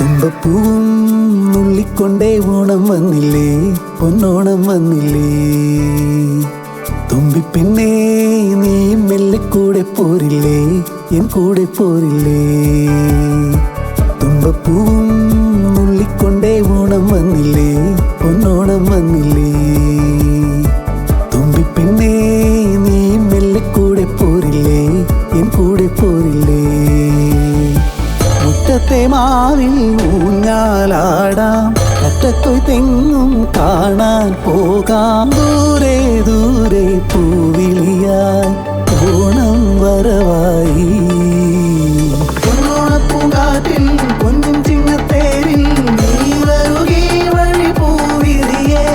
തുമ്പപ്പൂവും നുള്ളിക്കൊണ്ടേ ഓണം വന്നില്ലേ, പൊന്നോണം വന്നില്ലേ. തുമ്പിപ്പെണ്ണേ നീ മെല്ലെ കൂടെ പോരില്ലേ, എൻ കൂടെ പോരില്ലേ. തുമ്പപ്പൂവും നുള്ളിക്കൊണ്ടേ ഓണം വന്നില്ലേ, പൊന്നോണം വന്നില്ലേ. തുമ്പിപ്പെണ്ണേ നീ മെല്ലെ കൂടെ പോരില്ലേ, എൻ കൂടെ പോരില്ലേ. മുറ്റത്തെ മാവിൽ ഊഞ്ഞാലാടാം, കറ്റക്കൊയ് തെങ്ങും കാണാൻ പോകാം. ദൂരെ ദൂരെ പൂവിളിയായി ഓണം വരവായി. പൊന്നോണപ്പൂങ്കാറ്റിൽ പൊന്നിൻ ചിങ്ങത്തേരിൽ നീ വരുകീ വഴി പൂവിരിയെ.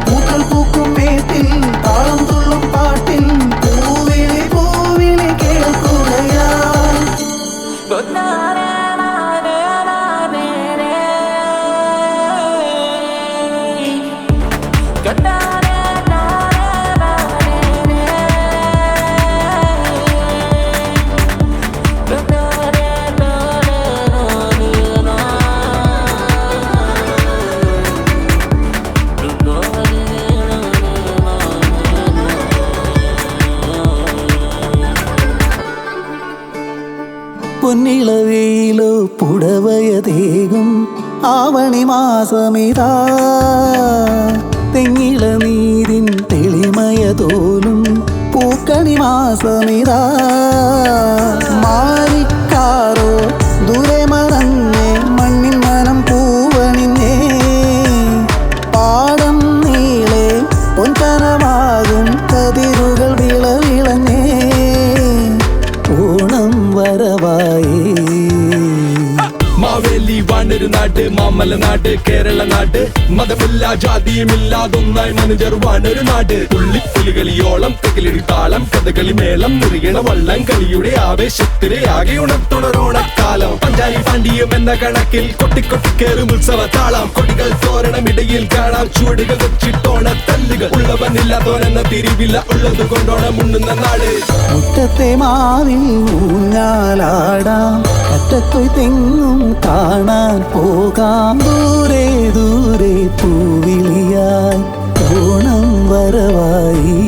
പൂക്കൾ പൂക്കും മേട്ടിൽ താളം തുള്ളും പാട്ടിൽ പൂവിളി പൂവിളി കേൾക്കുകയാ. പൊന്നിളവയിലോ പുടവയതേകും ആവണി മാസമിതാ. തെങ്ങിള നീരിൻ തെളിമയ തോലും പൂക്കണി മാസമിതാ. മാറിക്കാറോ ദൂരെ മറഞ്ഞേ മണ്ണിൻ മനം പൂവണിഞ്ഞേ. പാടം നീളെ പൊൻകനമാകും കതിരുകൾ വിളവിളഞ്ഞേ. ഓണം വരവായേ. മാവേലി വാണൊരു നാട്, മാമല നാട്, കേരള നാട്. മതമില്ല ജാതിയുമില്ലാതൊന്നായി മനുജർ വാണൊരു നാട്. പുള്ളിപ്പുലികളിയോളം കകിലടി താളം, കഥകളി മേളം, മുറിയണ വള്ളം കളിയുടെ ആവേശത്തിലെ ആകെ ഉണർത്തുണരോണക്കാലം. പഞ്ചാരി പാണ്ഡിയം എന്ന കണക്കിൽ കൊട്ടിക്കൊട്ടിക്കേറും ഉത്സവ താളം. കൊടികൾ തോരണമിടയിൽ കാണാം ചുവടുകൾ വെച്ചിട്ടോണ തല്ലുകൾ. ഉള്ളവനില്ലാത്തോനെന്ന തിരിവില്ല, ഉള്ളത് കൊണ്ടോണം ഉണ്ണുന്ന നാട്. മുറ്റത്തെ മാവിൽ ഊഞ്ഞാലാടാം, കറ്റക്കൊയ് തെങ്ങും കാണാൻ പോകാം. ദൂരെ ദൂരെ പൂവിളിയായി ഓണം വരവായി.